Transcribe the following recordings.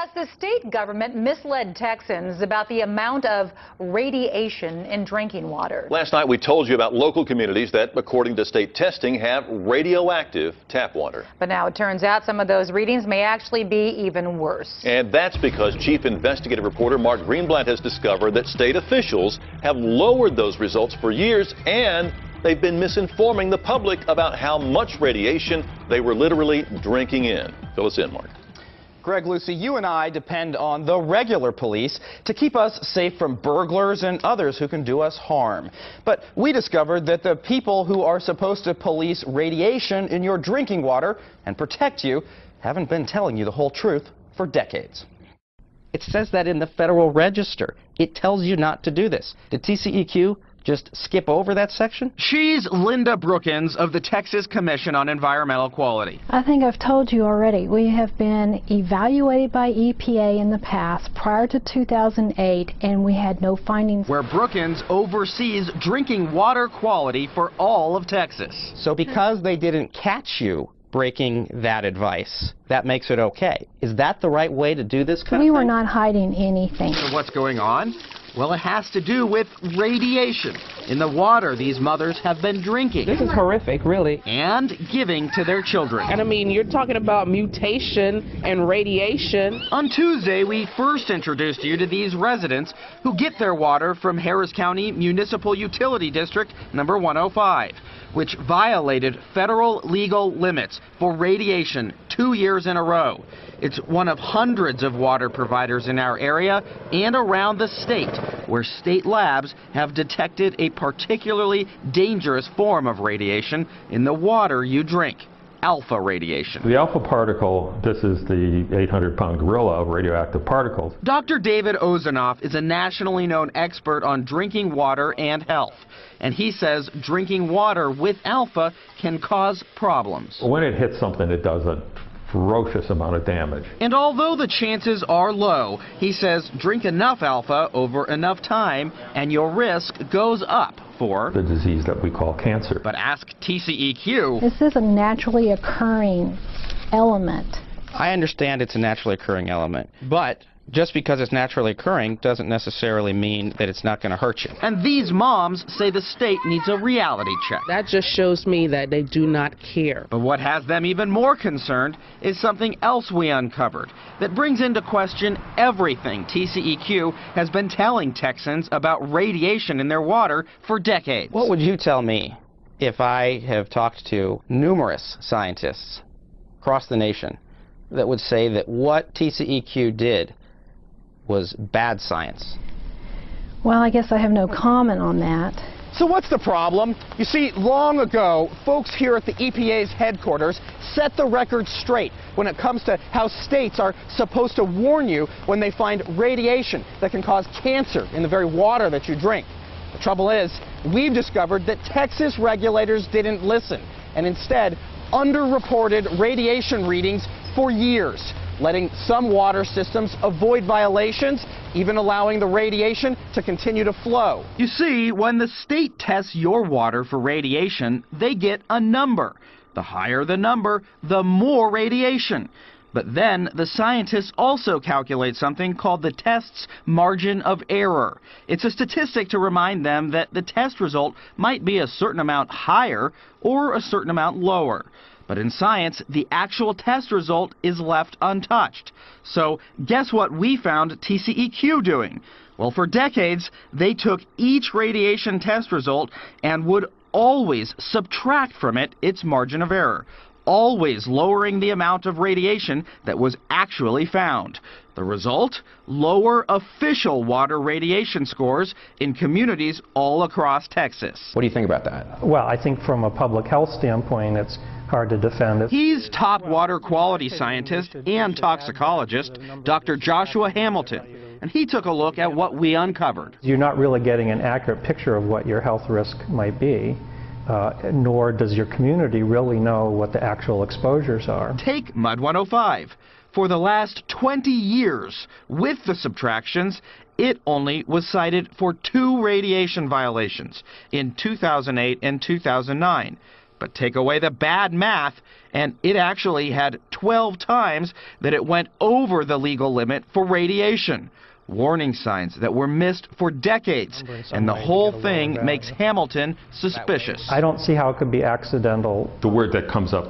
Has the state government misled Texans about the amount of radiation in drinking water? Last night we told you about local communities that, according to state testing, have radioactive tap water. But now it turns out some of those readings may actually be even worse. And that's because Chief Investigative Reporter Mark Greenblatt has discovered that state officials have lowered those results for years, and they've been misinforming the public about how much radiation they were literally drinking in. Fill us in, Mark. Greg, Lucy, you and I depend on the regular police to keep us safe from burglars and others who can do us harm. But we discovered that the people who are supposed to police radiation in your drinking water and protect you haven't been telling you the whole truth for decades. It says that in the Federal Register. It tells you not to do this. Did TCEQ just skip over that section? She's Linda Brookins of the Texas Commission on Environmental Quality. I think I've told you already. We have been evaluated by EPA in the past prior to 2008, and we had no findings. Where Brookins oversees drinking water quality for all of Texas. So because they didn't catch you breaking that advice, that makes it okay. Is that the right way to do this kind of thing? We were not hiding anything. So what's going on? Well, it has to do with radiation in the water these mothers have been drinking. This is horrific, really. And giving to their children. And I mean, you're talking about mutation and radiation. On Tuesday, we first introduced you to these residents who get their water from Harris County Municipal Utility District number 105, which violated federal legal limits for radiation 2 years in a row. It's one of hundreds of water providers in our area and around the state where state labs have detected a particularly dangerous form of radiation in the water you drink. Alpha radiation. The alpha particle, this is the 800-pound gorilla of radioactive particles. Dr. David Ozanoff is a nationally known expert on drinking water and health. And he says drinking water with alpha can cause problems. When it hits something, it does a ferocious amount of damage. And although the chances are low, he says drink enough alpha over enough time and your risk goes up for the disease that we call cancer. But ask TCEQ. This is a naturally occurring element. I understand it's a naturally occurring element, but just because it's naturally occurring doesn't necessarily mean that it's not going to hurt you. And these moms say the state needs a reality check. That just shows me that they do not care. But what has them even more concerned is something else we uncovered that brings into question everything TCEQ has been telling Texans about radiation in their water for decades. What would you tell me if I have talked to numerous scientists across the nation that would say that what TCEQ did was bad science? Well, I guess I have no comment on that. So what's the problem? You see, long ago, folks here at the EPA's headquarters set the record straight when it comes to how states are supposed to warn you when they find radiation that can cause cancer in the very water that you drink. The trouble is, we've discovered that Texas regulators didn't listen and instead underreported radiation readings for years, letting some water systems avoid violations, even allowing the radiation to continue to flow. You see, when the state tests your water for radiation, they get a number. The higher the number, the more radiation. But then the scientists also calculate something called the test's margin of error. It's a statistic to remind them that the test result might be a certain amount higher or a certain amount lower. But in science, the actual test result is left untouched. So guess what we found TCEQ doing? Well, for decades, they took each radiation test result and would always subtract from it its margin of error, always lowering the amount of radiation that was actually found. The result? Lower official water radiation scores in communities all across Texas. What do you think about that? Well, I think from a public health standpoint, it's hard to defend it. He's top water quality scientist and toxicologist, Dr. Joshua Hamilton, and he took a look at what we uncovered. You're not really getting an accurate picture of what your health risk might be. Nor does your community really know what the actual exposures are. Take Mud 105. For the last 20 years, with the subtractions, it only was cited for 2 radiation violations in 2008 and 2009. But take away the bad math, and it actually had 12 times that it went over the legal limit for radiation. Warning signs that were missed for decades, and the whole thing makes Hamilton suspicious. I don't see how it could be accidental. The word that comes up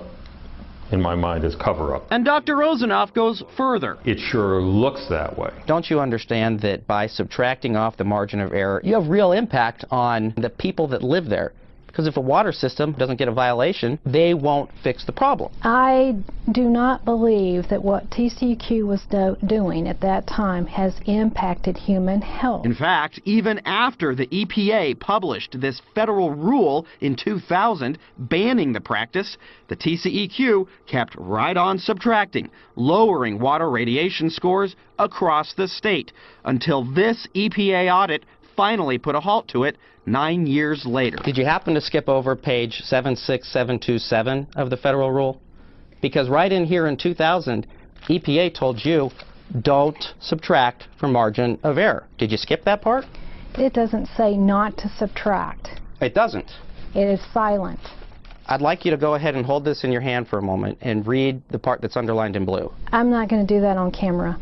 in my mind is cover-up. And Dr. Rosenoff goes further. It sure looks that way. Don't you understand that by subtracting off the margin of error, you have real impact on the people that live there? Because if a water system doesn't get a violation, they won't fix the problem. I do not believe that what TCEQ was doing at that time has impacted human health. In fact, even after the EPA published this federal rule in 2000 banning the practice, the TCEQ kept right on subtracting, lowering water radiation scores across the state, until this EPA audit finally put a halt to it 9 years later. Did you happen to skip over page 76727 of the federal rule? Because right in here in 2000, EPA told you, don't subtract from margin of error. Did you skip that part? It doesn't say not to subtract. It doesn't. It is silent. I'd like you to go ahead and hold this in your hand for a moment and read the part that's underlined in blue. I'm not going to do that on camera.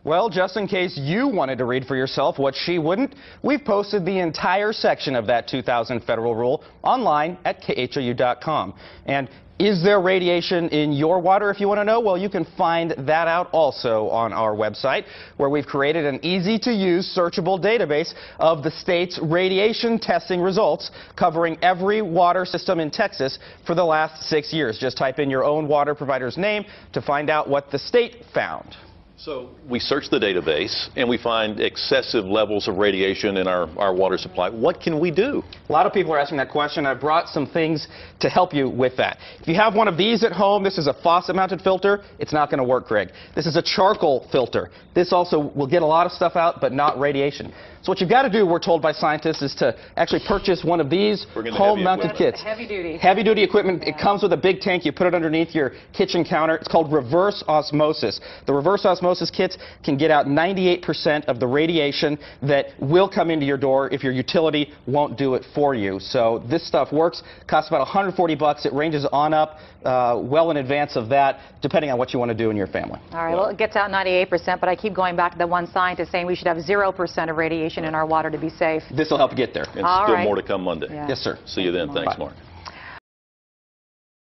Well, just in case you wanted to read for yourself what she wouldn't, we've posted the entire section of that 2000 federal rule online at khou.com. And is there radiation in your water, if you want to know? Well, you can find that out also on our website, where we've created an easy-to-use searchable database of the state's radiation testing results, covering every water system in Texas for the last 6 years. Just type in your own water provider's name to find out what the state found. So we search the database and we find excessive levels of radiation in our water supply. What can we do? A lot of people are asking that question. I brought some things to help you with that. If you have one of these at home, this is a faucet-mounted filter. It's not going to work, Greg. This is a charcoal filter. This also will get a lot of stuff out, but not radiation. So what you've got to do, we're told by scientists, is to actually purchase one of these home-mounted kits. Heavy-duty. Heavy-duty equipment. It comes with a big tank. You put it underneath your kitchen counter. It's called reverse osmosis. The reverse osmosis kits can get out 98% of the radiation that will come into your door if your utility won't do it for you. So this stuff works. Costs about $140. It ranges on up well in advance of that, depending on what you want to do in your family. All right, well, it gets out 98%, but I keep going back to the one scientist saying we should have 0% of radiation in our water to be safe. This will help you get there. And still more to come Monday. Yeah. Yes, sir. See you then. Thanks, Mark.